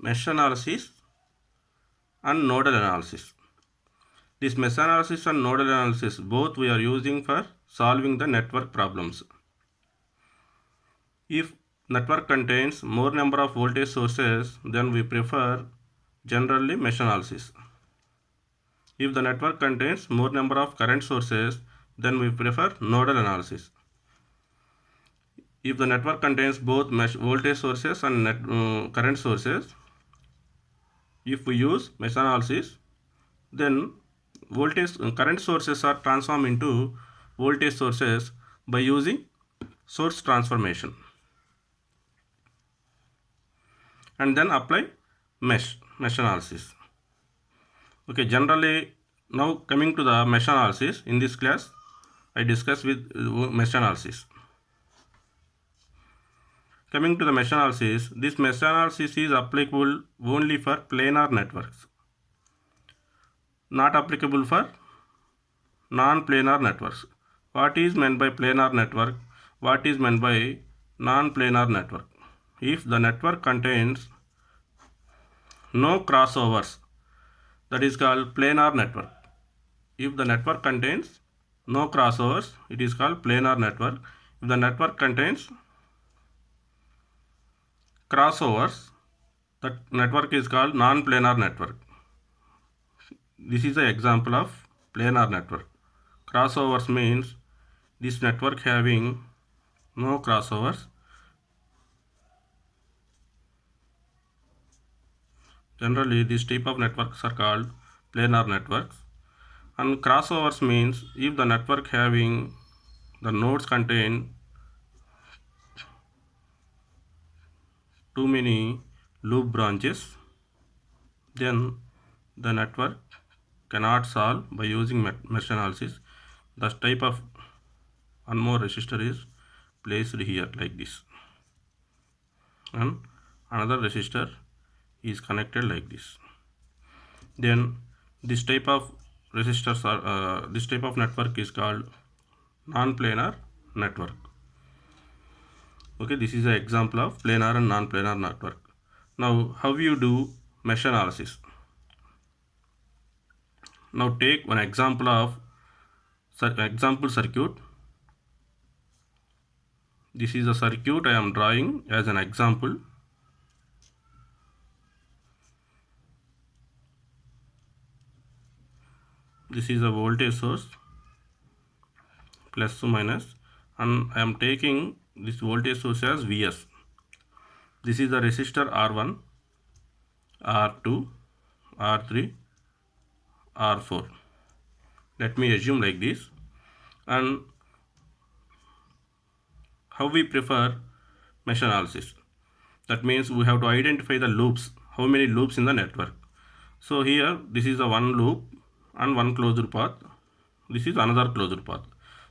mesh analysis and nodal analysis. This mesh analysis and nodal analysis both we are using for solving the network problems. If network contains more number of voltage sources, then we prefer generally mesh analysis. If the network contains more number of current sources, then we prefer nodal analysis. If the network contains both mesh voltage sources and current sources, if we use mesh analysis, then current sources are transformed into voltage sources by using source transformation, and then apply mesh analysis. Okay, generally now coming to the mesh analysis, in this class I discuss with mesh analysis. Coming to the mesh analysis, this mesh analysis is applicable only for planar networks, not applicable for non-planar networks. What is meant by planar network? What is meant by non-planar network? If the network contains no crossovers, that is called planar network. If the network contains no crossovers, it is called planar network. If the network contains crossovers, that network is called non-planar network. This is an example of planar network. Crossovers means this network having no crossovers. Generally, this type of networks are called planar networks. And crossovers means if the network having the nodes contain too many loop branches, then the network cannot solve by using mesh analysis. The type of one more resistor is placed here like this, and another resistor is connected like this. Then this type of resistors are this type of network is called non-planar network. Okay, this is an example of planar and non-planar network. Now, how you do mesh analysis? Now take one example of example circuit. This is a circuit I am drawing as an example. This is a voltage source, plus or minus, and I am taking this voltage source as Vs. This is the resistor R1, R2, R3, R4. Let me assume like this. And how we prefer mesh analysis? That means we have to identify the loops, how many loops in the network. So here this is a one loop and one closed path. This is another closed path.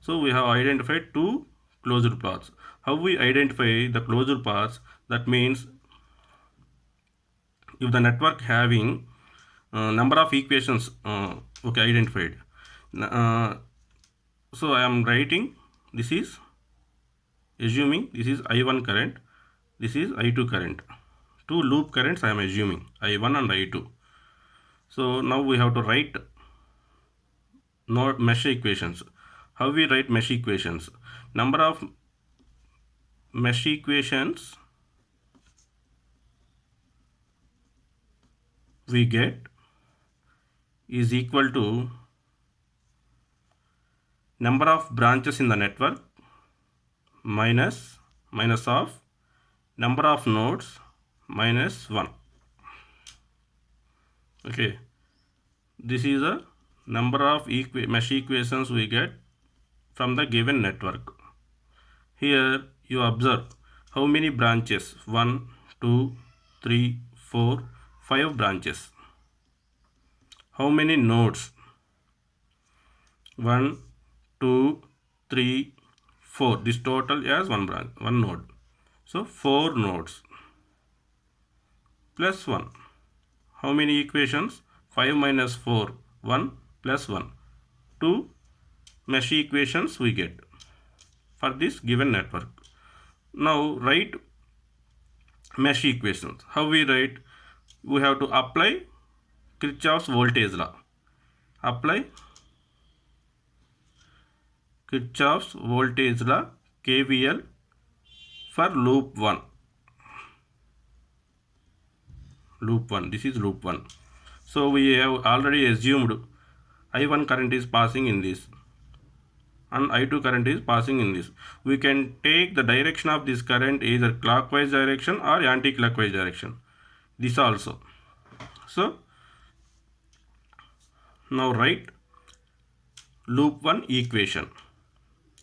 So we have identified two closed paths. How we identify the closed paths? That means if the network having number of equations okay identified, so I am writing, this is assuming this is I1 current, this is I2 current. Two loop currents I am assuming, I1 and I2. So now we have to write node mesh equations. How we write mesh equations? Number of mesh equations we get is equal to number of branches in the network minus of number of nodes minus 1. Okay, this is a number of mesh equations we get from the given network. Here you observe how many branches, 1, 2, 3, 4, 5 branches. How many nodes? 1, 2, 3, 4. This total is one branch, one node. So 4 nodes plus 1. How many equations? 5 minus 4, 1 plus 1. 2 mesh equations we get for this given network. Now write mesh equations. How we write? we have to apply Kirchhoff's voltage law. Apply Kirchhoff's voltage law, KVL, for loop 1. Loop 1. This is loop 1. So we have already assumed I1 current is passing in this and I2 current is passing in this. We can take the direction of this current either clockwise direction or anti-clockwise direction. This also. So now write loop 1 equation.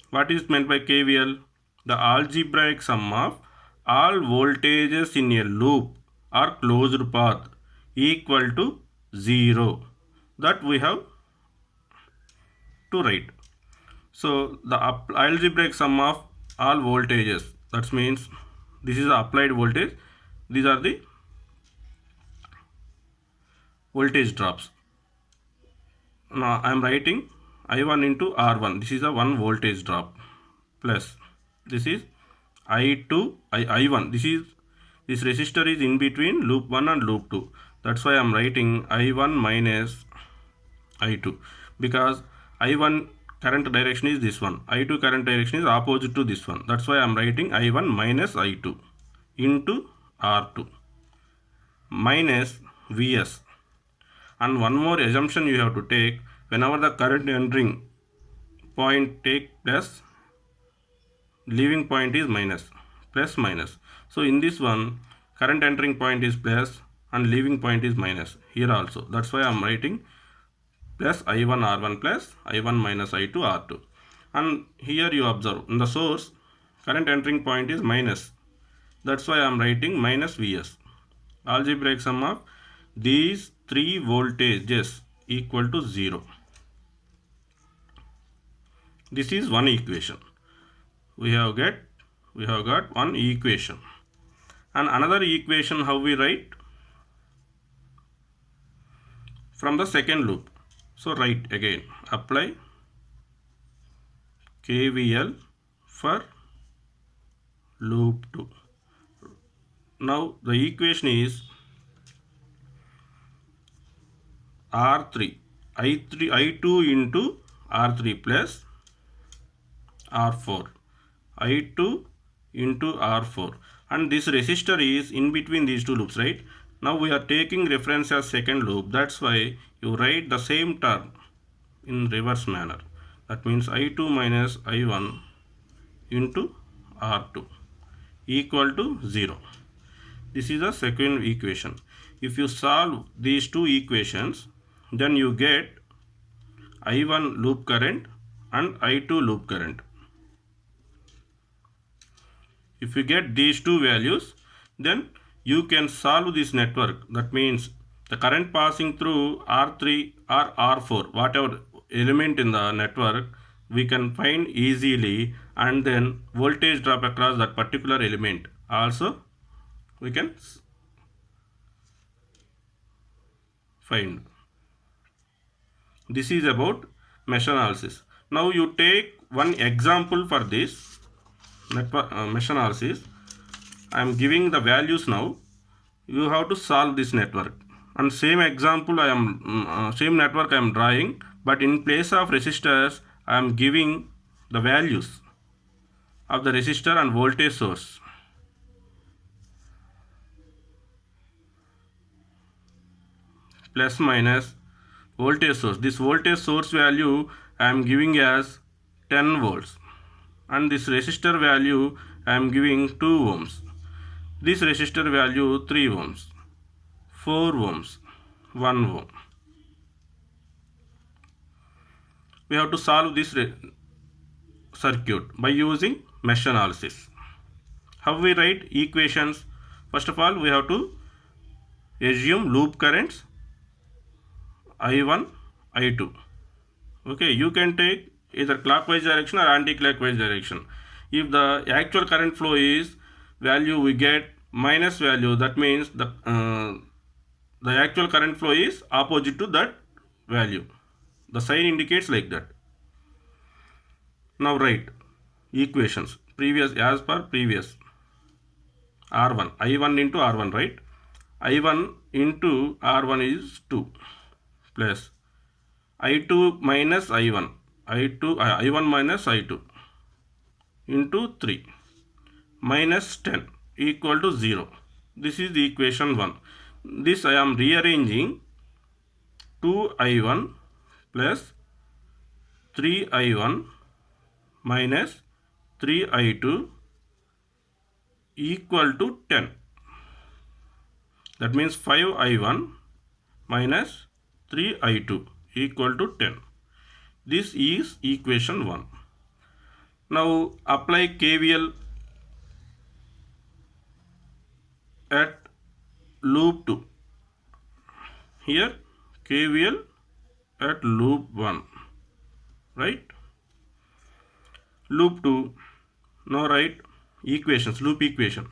What is meant by KVL? The algebraic sum of all voltages in a loop or closed path equal to 0. That we have to write. So the algebraic sum of all voltages, that means this is the applied voltage, these are the voltage drops. Now I am writing I1 into R1, this is a 1 voltage drop, plus this is I2, I1, this resistor is in between loop 1 and loop 2. That's why I am writing I1 minus I2, because I1 current direction is this one, I2 current direction is opposite to this one. That's why I am writing I1 minus I2 into R2 minus Vs. And one more assumption you have to take, whenever the current entering point take plus, leaving point is minus, plus minus. So in this one, current entering point is plus and leaving point is minus. Here also, that's why I am writing plus I1 R1 plus I1 minus I2 R2. And here you observe, in the source, current entering point is minus. That's why I am writing minus Vs. Algebraic sum of these three voltages equal to 0. This is one equation. We have got one equation. And another equation, how we write? From the second loop. So write again, apply KVL for loop 2. Now the equation is R3, I2 into R3 plus R4, I2 into R4, and this resistor is in between these two loops, right? Now we are taking reference as second loop, that's why you write the same term in reverse manner. That means I2 minus I1 into R2 equal to 0. This is the second equation. If you solve these two equations, then you get I1 loop current and I2 loop current. If you get these two values, then you can solve this network. That means the current passing through R3 or R4, whatever element in the network, we can find easily, and then voltage drop across that particular element also we can find. This is about mesh analysis. Now you take one example for this network mesh analysis. I am giving the values now. You have to solve this network. And same example same network I am drawing, but in place of resistors I am giving the values of the resistor and voltage source. Plus minus voltage source. This voltage source value I am giving as 10 volts, and this resistor value I am giving 2 ohms. This resistor value 3 ohms, 4 ohms, 1 ohm. We have to solve this circuit by using mesh analysis. How we write equations? First of all, we have to assume loop currents I1, I2. Okay, you can take either clockwise direction or anti-clockwise direction. If the actual current flow is value, we get minus value, that means the actual current flow is opposite to that value. The sign indicates like that. Now write equations as per previous R1, I1 into R1, right? I1 into R1 is 2 plus I2 minus I1, I1 minus I2 into 3 minus 10 equal to 0. This is the equation 1. This I am rearranging 2I1 plus 3I1 minus 3I2 equal to 10. That means 5I1 minus 3I2 equal to 10. This is equation 1. Now apply KVL at loop 2. Here KVL at loop 1, right? Loop 2. Now write equations, loop equation.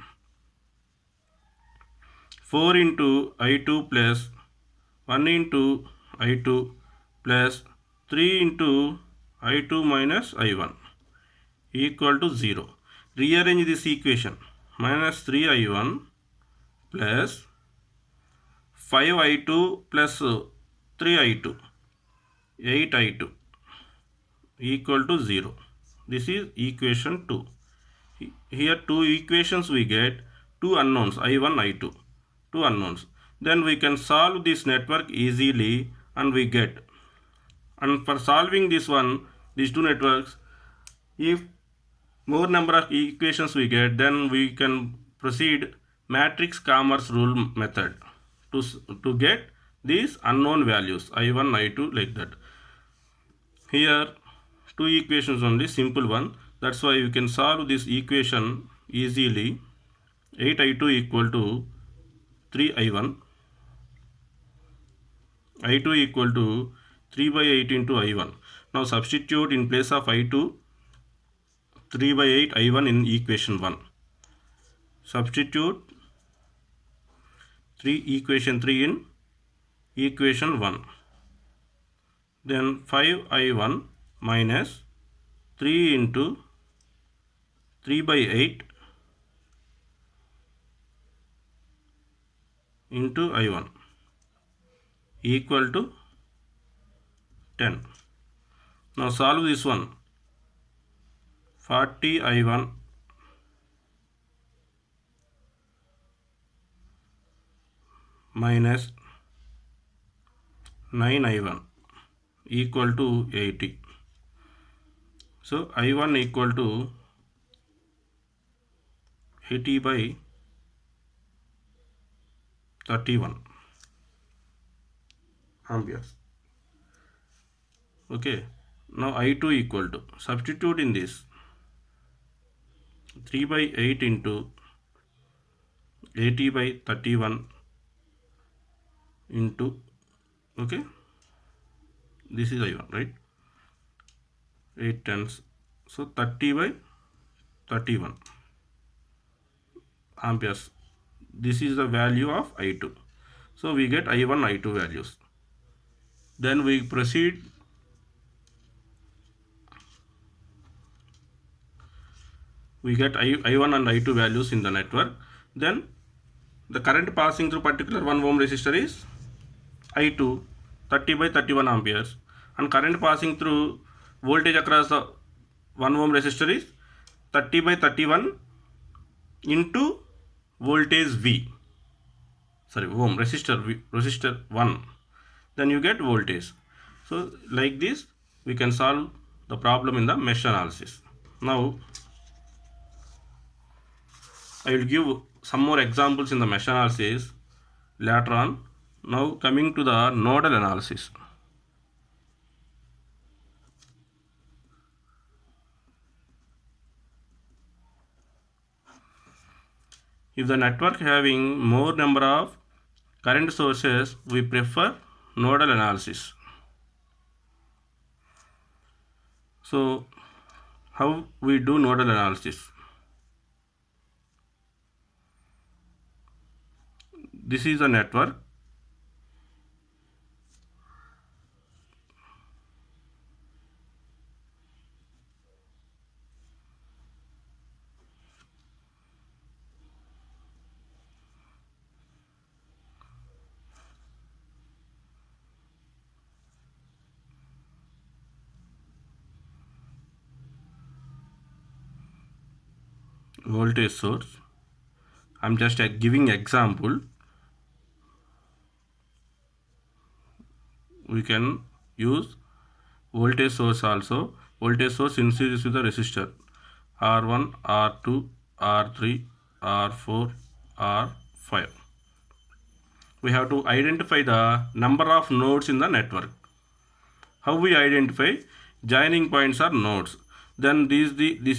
4 into I2 plus 1 into I2 plus 3 into I2 minus I1 equal to 0. Rearrange this equation. Minus 3I1 plus 5I2 plus 3I2, 8I2 equal to 0. This is equation 2. Here two equations we get, two unknowns, I1, I2, two unknowns. Then we can solve this network easily and we get. And for solving this one, these two networks, if more number of equations we get, then we can proceed matrix Kramers rule method to get these unknown values I1, I2 like that. Here two equations only, simple one. That's why you can solve this equation easily. 8I2 equal to 3I1, I2 equal to 3 by 8 into I1. Now substitute in place of I2 3 by 8 I1 in equation 1. Substitute equation 3 in equation 1. Then 5I1 minus 3 into 3 by 8 into I1 equal to 10. Now solve this one. 40I1 minus 9I1 equal to 80. So I1 equal to 80 by 31 amperes. Okay. Now I2 equal to, substitute in this, 3 by 8 into 80 by 31 into, okay, this is I1, right? 8 tens, so 30 by 31 amperes. This is the value of I2. So we get I1, I2 values. Then we proceed. We get I1 and I2 values in the network. Then the current passing through particular 1 ohm resistor is I2, 30 by 31 amperes, and current passing through voltage across the 1 ohm resistor is 30 by 31 into voltage V. Sorry, ohm resistor 1. Then you get voltage. So like this we can solve the problem in the mesh analysis. Now I will give some more examples in the mesh analysis later on. Now coming to the nodal analysis. If the network having more number of current sources, we prefer nodal analysis. So how we do nodal analysis? This is a network. voltage source. I'm just giving example. We can use voltage source also. Voltage source in series with the resistor R1, R2, R3, R4, R5. We have to identify the number of nodes in the network. How we identify? Joining points are nodes. Then this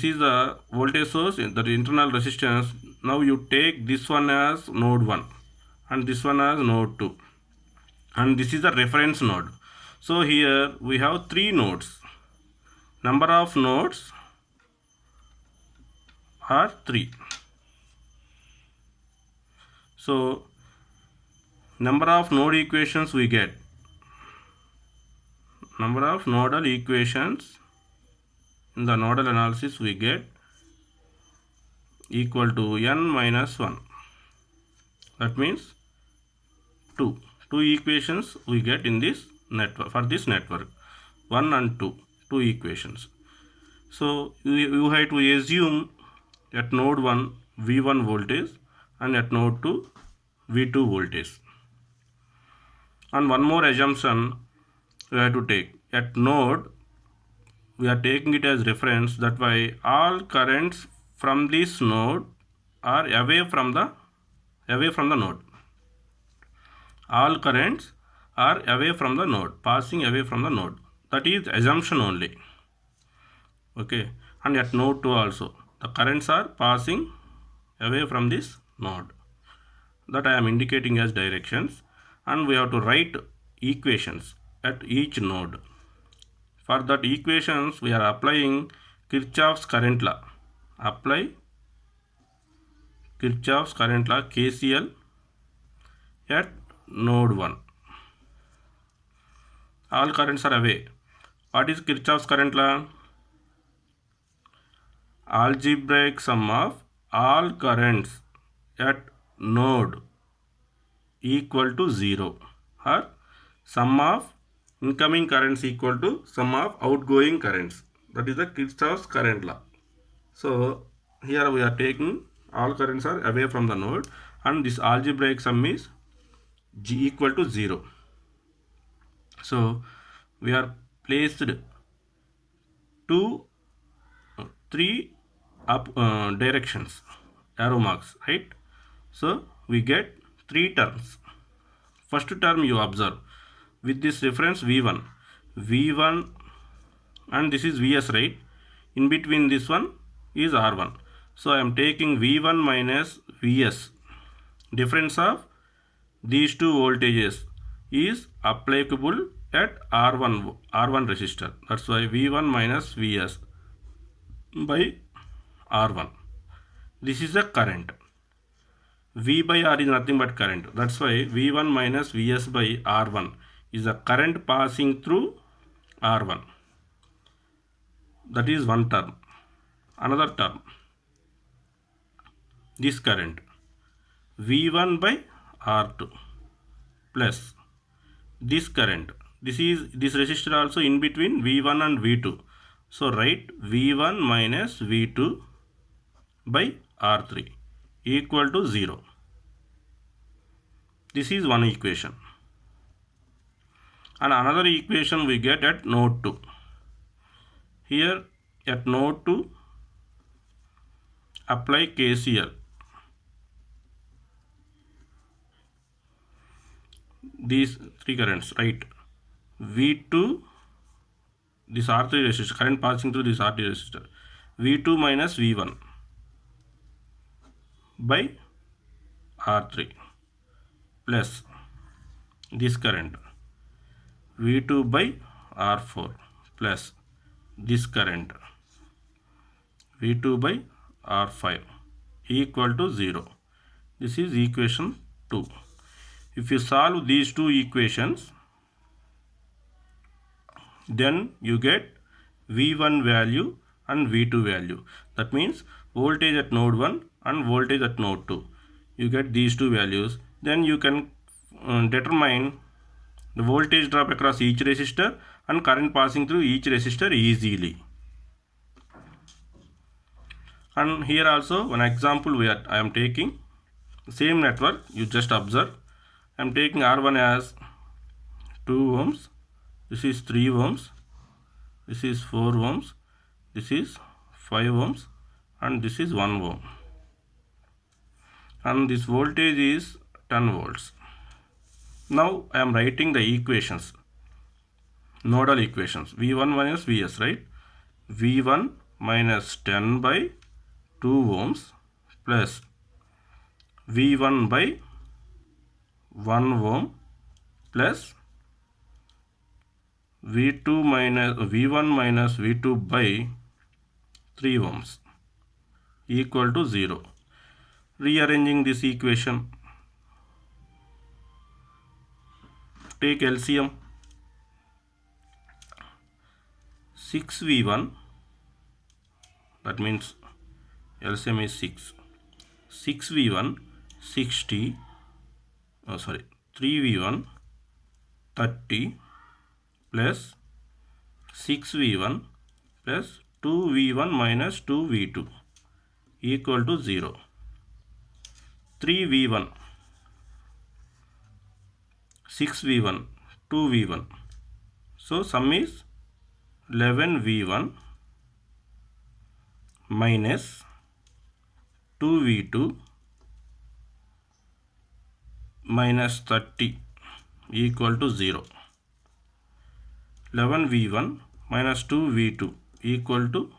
is the voltage source, the internal resistance. Now you take this one as node 1 and this one as node 2, and this is the reference node. So here we have 3 nodes. Number of nodes are 3. So number of node equations we get. Number of nodal equations in the nodal analysis we get equal to n minus 1. That means 2. 2 equations we get in this network, for this network. 1 and 2. 2 equations. So you have to assume at node 1 V1 voltage and at node 2 V2 voltage. And one more assumption we have to take. At node we are taking it as reference, that why all currents from this node are away from the node. All currents are away from the node, passing away from the node. That is assumption only. Okay, and at node 2 also the currents are passing away from this node. That I am indicating as directions, and we have to write equations at each node. For that equations we are applying Kirchhoff's current law. Apply Kirchhoff's current law, KCL, at node 1. All currents are away. What is Kirchhoff's current law? Algebraic sum of all currents at node equal to 0, or sum of incoming currents equal to sum of outgoing currents. That is the Kirchhoff's current law. So here we are taking all currents are away from the node, and this algebraic sum is G equal to 0. So we are placed 3 up directions, arrow marks, right? So we get 3 terms. First term you observe with this reference V1, and this is Vs, right? In between this one is R1. So I am taking V1 minus Vs. Difference of these two voltages is applicable at R1 resistor. That's why V1 minus Vs by R1. This is the current. V by R is nothing but current. That's why V1 minus Vs by R1 is the current passing through R1. That is one term. Another term, this current V1 by R2 plus this current. This resistor also in between V1 and V2. So write V1 minus V2 by R3 equal to 0. This is one equation. And another equation we get at node 2. Here at node 2 apply KCL. These 3 currents, right? V2, this R3 resistor, current passing through this R3 resistor, V2 minus V1 by R3 plus this current V2 by R4 plus this current V2 by R5 equal to 0. This is equation 2. If you solve these two equations, then you get V1 value and V2 value. That means voltage at node 1 and voltage at node 2. You get these two values. Then you can determine the voltage drop across each resistor and current passing through each resistor easily. And here also one example I am taking same network. You just observe, I am taking R1 as 2 ohms, this is 3 ohms, this is 4 ohms, this is 5 ohms, and this is 1 ohm, and this voltage is 10 volts. Now I am writing the equations, nodal equations. V1 minus Vs, right? V1 minus 10 by 2 ohms plus V1 by 1 ohm plus V2 minus V1 minus V2 by 3 ohms equal to 0. Rearranging this equation, take LCM. 6V1, that means LCM is 6. 6V1 60, 3V1 30 plus 6V1 plus 2V1 minus 2V2 equal to 0. 3V1, 6V1, 2V1. So sum is 11V1 minus 2V2 minus 30 equal to 0. 11V1 minus 2V2 equal to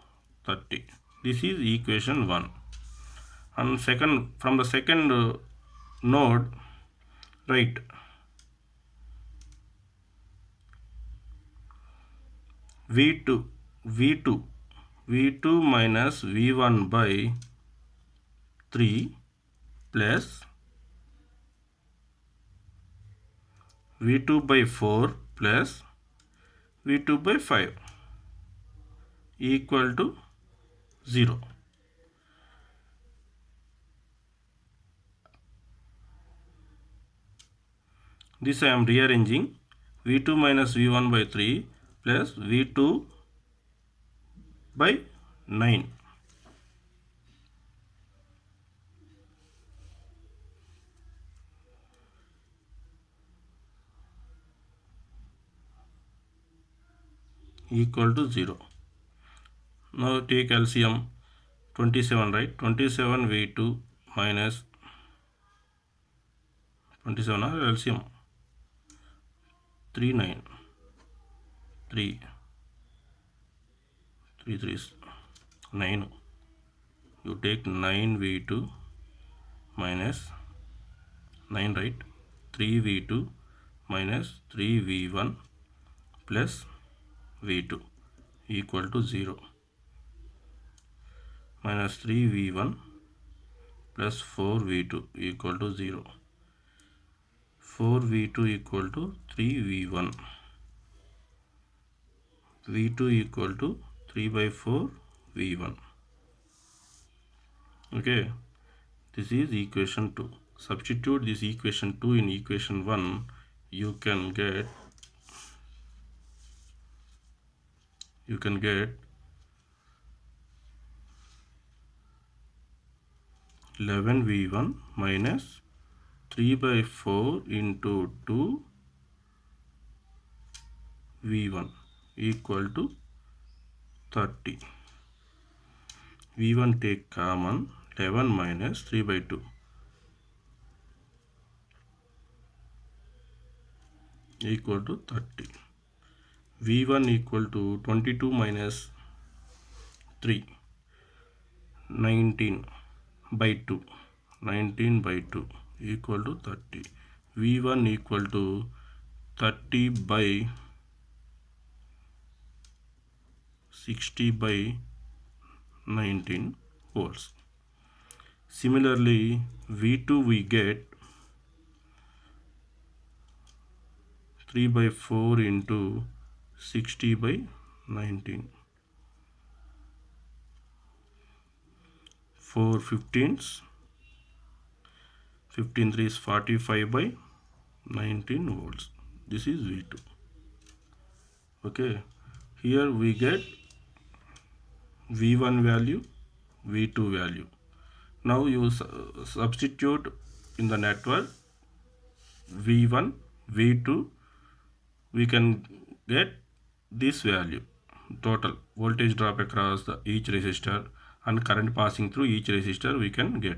30. This is equation 1. And from the second node, write V2 minus V1 by 3 plus V2 by 4 plus V2 by 5 equal to 0. This I am rearranging. V2 minus V1 by 3 plus V2 by 9 equal to 0. Now take LCM. 27, right? 27 V2 minus 27 or LCM 3 9 3 3 3 is 9. You take 9 V2 minus 9, right? 3 V2 minus 3 V1 plus V2 equal to 0. Minus 3 V1 plus 4 V2 equal to 0. 4 V2 equal to 3 V1. V2 equal to 3 by 4 V1. Okay, this is equation 2. Substitute this equation 2 in equation 1. You can get 11 V1 minus 3 by 4 into 2 V1 equal to 30. V1 take common, 11 minus 3 by 2 equal to 30. V1 equal to 22 minus 3, 19 by 2, 19 by 2 equal to 30. V1 equal to 30 by 60 by 19 volts. Similarly, V2 we get 3 by 4 into 60 by 19. 4 15s. 15 3 is 45 by 19 volts. This is V2. Okay. Here we get V1 value V2 value. Now you substitute in the network V1, V2, we can get this value, total voltage drop across each resistor and current passing through each resistor we can get.